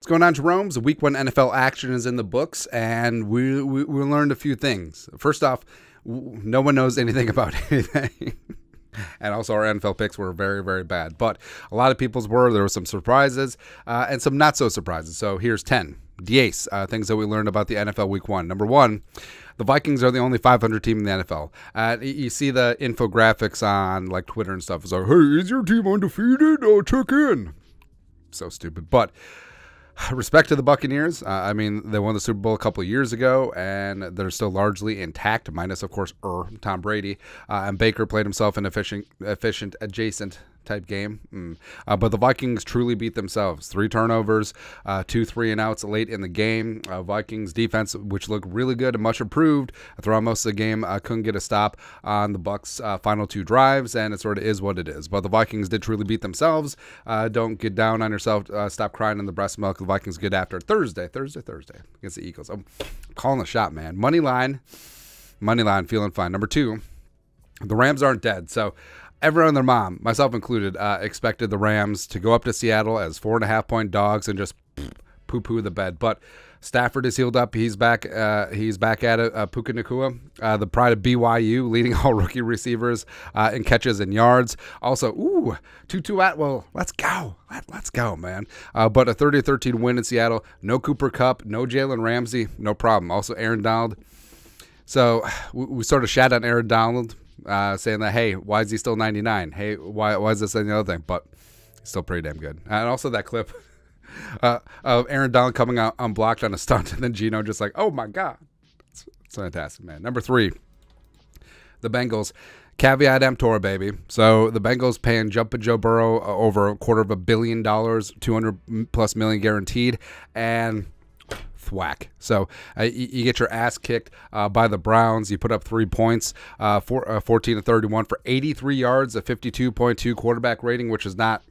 What's going on, Jerome? The Week 1 NFL action is in the books, and we learned a few things. First off, no one knows anything about anything. And also our NFL picks were very, very bad. But a lot of people's were. There were some surprises and some not so surprises. So here's 10. Diez, things that we learned about the NFL Week 1. Number 1, the Vikings are the only 500 team in the NFL. You see the infographics on like Twitter and stuff. It's like, hey, is your team undefeated? Oh, check in. So stupid. But respect to the Buccaneers. I mean, they won the Super Bowl a couple of years ago, and they're still largely intact, minus, of course, Tom Brady. And Baker played himself an efficient adjacent type game. But the Vikings truly beat themselves. 3 turnovers, 2 3-and-outs late in the game. Vikings defense, which looked really good and much improved throughout most of the game, couldn't get a stop on the Bucs' final 2 drives, and it sort of is what it is. But the Vikings did truly beat themselves. Don't get down on yourself. Stop crying in the breast milk. The Vikings get after Thursday against the Eagles. I'm calling the shot, man. Money line, feeling fine. Number 2, the Rams aren't dead. So everyone and their mom, myself included, expected the Rams to go up to Seattle as 4.5-point dogs and just poo-poo the bed. But Stafford is healed up. He's back. He's back at it. Puka Nacua, the pride of BYU, leading all rookie receivers in catches and yards. Also, Tutu Atwell. Let's go. Let's go, man. But a 30-13 win in Seattle. No Cooper Kupp. No Jalen Ramsey. No problem. Also, Aaron Donald. So we sort of shat on Aaron Donald, saying that, hey, why is he still 99? Hey, why is this and the other thing? But he's still pretty damn good. And also that clip of Aaron Donald coming out unblocked on a stunt, and then Geno just like, oh my God. It's fantastic, man. Number 3, the Bengals. Caveat emptor, baby. So the Bengals paying Jumpin' Joe Burrow over $250 million, $200+ million guaranteed, and thwack. So you get your ass kicked by the Browns. You put up 3 points, 14-31 for 83 yards, a 52.2 quarterback rating, which is not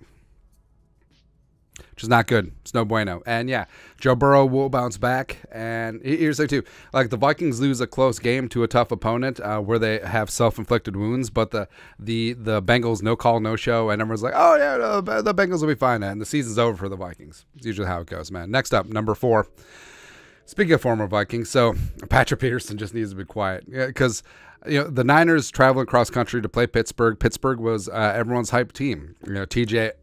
good. It's no bueno. And yeah, Joe Burrow will bounce back. And here's the thing too, like the Vikings lose a close game to a tough opponent where they have self-inflicted wounds, but the Bengals no call, no show, and everyone's like, oh yeah, the Bengals will be fine, and the season's over for the Vikings. It's usually how it goes, man. Next up, number 4. Speaking of former Vikings, so Patrick Peterson just needs to be quiet, because the Niners traveling across country to play Pittsburgh. Pittsburgh was everyone's hype team. TJ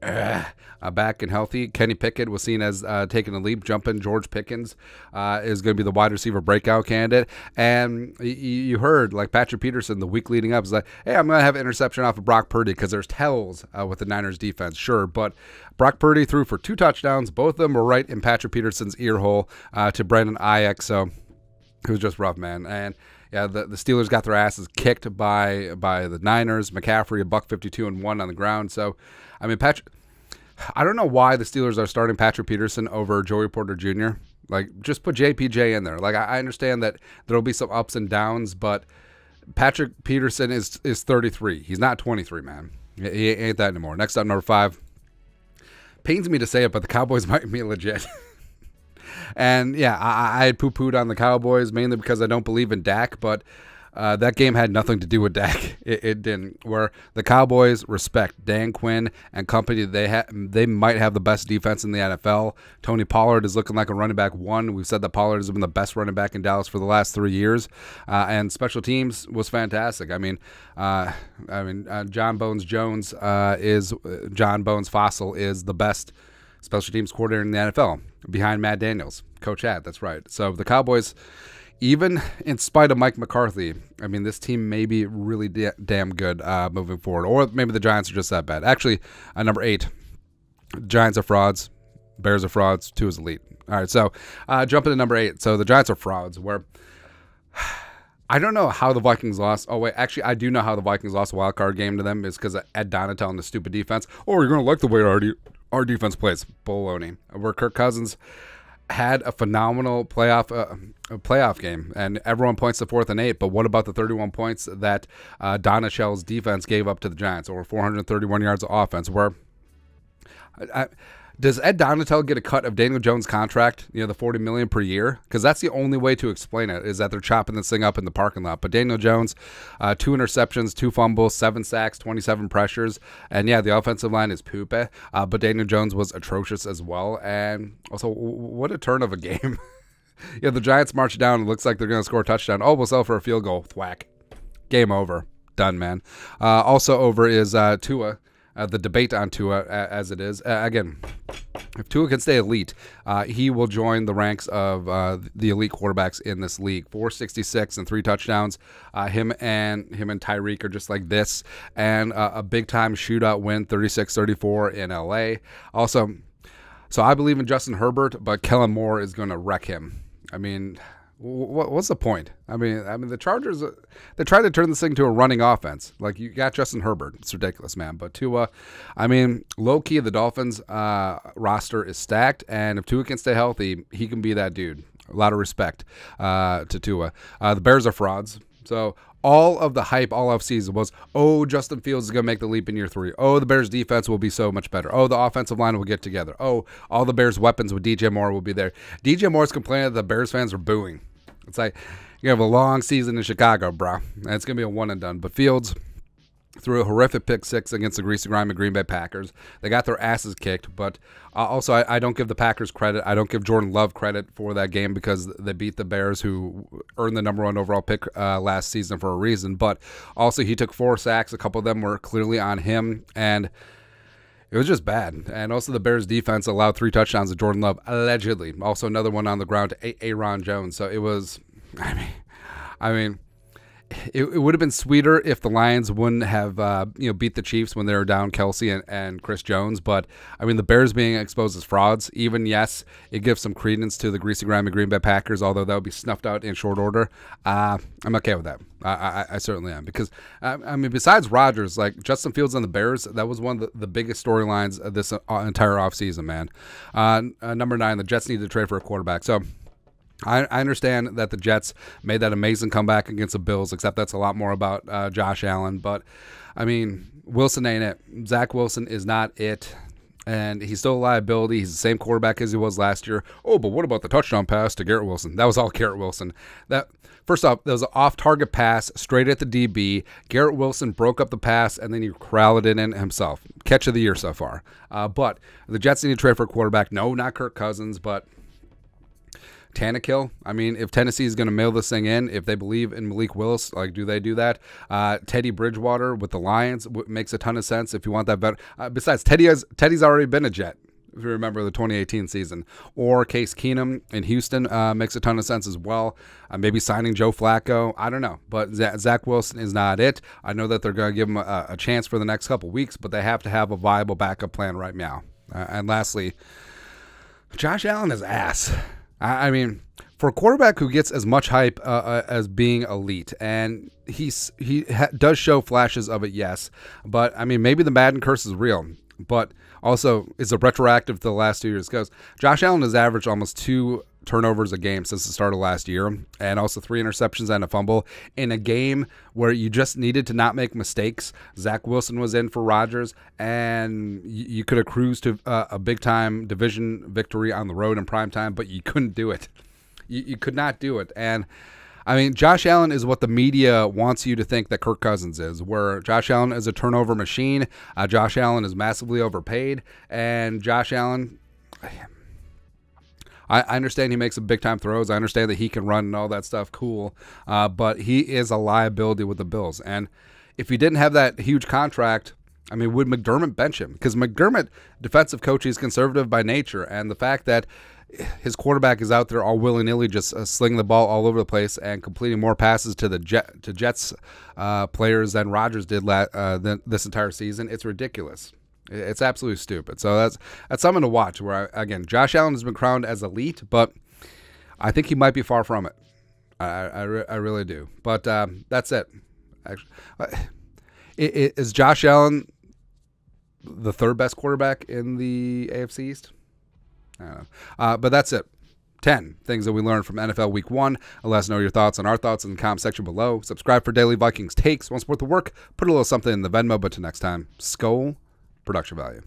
back and healthy. Kenny Pickett was seen as taking a leap, jumping. George Pickens is going to be the wide receiver breakout candidate. And you heard like Patrick Peterson the week leading up is like, hey, I'm going to have an interception off of Brock Purdy because there's tells with the Niners defense. Sure, but Brock Purdy threw for 2 touchdowns. Both of them were right in Patrick Peterson's ear hole to Brandon Ayuk. So it was just rough, man. And yeah, the Steelers got their asses kicked by the Niners. McCaffrey, $152 and 1 on the ground. So, I mean, I don't know why the Steelers are starting Patrick Peterson over Joey Porter Jr. Like, just put JPJ in there. Like, I understand that there will be some ups and downs, but Patrick Peterson is 33. He's not 23, man. He ain't that anymore. Next up, number 5. Pains me to say it, but the Cowboys might be legit. And yeah, I had poo-pooed on the Cowboys mainly because I don't believe in Dak, but that game had nothing to do with Dak. It didn't. Where the Cowboys respect Dan Quinn and company, they might have the best defense in the NFL. Tony Pollard is looking like a running back 1. We've said that Pollard has been the best running back in Dallas for the last 3 years, and special teams was fantastic. John Bones Jones John Bones Fossil is the best special teams coordinator in the NFL, behind Matt Daniels. Coach Hat, that's right. So the Cowboys, even in spite of Mike McCarthy, I mean, this team may be really damn good moving forward. Or maybe the Giants are just that bad. Actually, number 8, Giants are frauds. Bears are frauds. 2 is elite. All right, so jumping to number 8. So the Giants are frauds, where I don't know how the Vikings lost. Oh, wait, actually, I do know how the Vikings lost a wild card game to them. It's because of Ed Donatel and the stupid defense. Oh, you're going to like the way our defense plays. Baloney. Where Kirk Cousins had a phenomenal playoff game, and everyone points to 4th and 8. But what about the 31 points that Donatel's defense gave up to the Giants, over 431 yards of offense? Where Does Ed Donatel get a cut of Daniel Jones' contract, the $40 million per year? Because that's the only way to explain it, is that they're chopping this thing up in the parking lot. But Daniel Jones, 2 interceptions, 2 fumbles, 7 sacks, 27 pressures. And yeah, the offensive line is poop. But Daniel Jones was atrocious as well. And also, what a turn of a game. The Giants march down. It looks like they're going to score a touchdown. Oh, we'll sell for a field goal. Thwack. Game over. Done, man. Also over is Tua. The debate on Tua as it is. Again, if Tua can stay elite, he will join the ranks of the elite quarterbacks in this league. 466 and 3 touchdowns. Him and Tyreek are just like this. And a big-time shootout win, 36-34 in L.A. Also, so I believe in Justin Herbert, but Kellen Moore is going to wreck him. I mean, what's the point? I mean, the Chargers, they tried to turn this thing to a running offense. Like, you got Justin Herbert. It's ridiculous, man. But Tua, I mean, low-key, the Dolphins roster is stacked, and if Tua can stay healthy, he can be that dude. A lot of respect to Tua. The Bears are frauds. So all of the hype all offseason was, oh, Justin Fields is going to make the leap in year 3. Oh, the Bears defense will be so much better. Oh, the offensive line will get together. Oh, all the Bears weapons with DJ Moore will be there. DJ Moore's complaining that the Bears fans are booing. It's like, you have a long season in Chicago, bro. And it's going to be a one and done. But Fields threw a horrific pick 6 against the greasy grime of Green Bay Packers. They got their asses kicked. But also, I don't give the Packers credit. I don't give Jordan Love credit for that game because they beat the Bears, who earned the #1 overall pick last season for a reason. But also, he took 4 sacks. A couple of them were clearly on him. And it was just bad. And also, the Bears defense allowed 3 touchdowns to Jordan Love, allegedly. Also, another one on the ground to Aaron Jones. So it was, I mean, it would have been sweeter if the Lions wouldn't have, beat the Chiefs when they were down Kelsey and Chris Jones. But, I mean, the Bears being exposed as frauds, even, yes, it gives some credence to the greasy grimy Green Bay Packers, although that would be snuffed out in short order. I'm okay with that. I certainly am. Because, I mean, besides Rodgers, like, Justin Fields and the Bears, that was one of the biggest storylines of this entire offseason, man. Number 9, the Jets need to trade for a quarterback. So, I understand that the Jets made that amazing comeback against the Bills, except that's a lot more about Josh Allen. But, I mean, Wilson ain't it. Zach Wilson is not it. And he's still a liability. He's the same quarterback as he was last year. Oh, but what about the touchdown pass to Garrett Wilson? That was all Garrett Wilson. First off, that was an off-target pass straight at the DB. Garrett Wilson broke up the pass, and then he corralled it in himself. Catch of the year so far. But the Jets need to trade for a quarterback. No, not Kirk Cousins, but Tannehill. I mean, if Tennessee is going to mail this thing in, if they believe in Malik Willis, like, do they do that? Teddy Bridgewater with the Lions makes a ton of sense if you want that better. Besides, Teddy's already been a Jet, if you remember the 2018 season. Or Case Keenum in Houston makes a ton of sense as well. Maybe signing Joe Flacco. I don't know. But Zach Wilson is not it. I know that they're going to give him a chance for the next couple weeks, but they have to have a viable backup plan right now. And lastly, Josh Allen is ass. I mean, for a quarterback who gets as much hype as being elite, and he does show flashes of it, yes. But, I mean, maybe the Madden curse is real. But also, is it retroactive to the last 2 years? Because Josh Allen has averaged almost 2 turnovers a game since the start of last year, and also 3 interceptions and a fumble in a game where you just needed to not make mistakes. Zach Wilson was in for Rodgers, and you could have cruised to a big-time division victory on the road in prime time, but you couldn't do it. You could not do it. And I mean, Josh Allen is what the media wants you to think that Kirk Cousins is, where Josh Allen is a turnover machine. Josh Allen is massively overpaid, and Josh Allen, I understand he makes some big-time throws. I understand that he can run and all that stuff. Cool. But he is a liability with the Bills. And if he didn't have that huge contract, I mean, would McDermott bench him? Because McDermott, defensive coach, he's conservative by nature. And the fact that his quarterback is out there all willy-nilly just slinging the ball all over the place and completing more passes to the Jets players than Rodgers did this entire season, it's ridiculous. It's absolutely stupid. So that's something to watch. Where, again, Josh Allen has been crowned as elite, but I think he might be far from it. I really do. But that's it. Actually, is Josh Allen the 3rd best quarterback in the AFC East? I don't know. But that's it. 10 things that we learned from NFL Week 1. Let us know your thoughts on our thoughts in the comment section below. Subscribe for daily Vikings takes. Want to support the work? Put a little something in the Venmo. But till next time, Skol production value.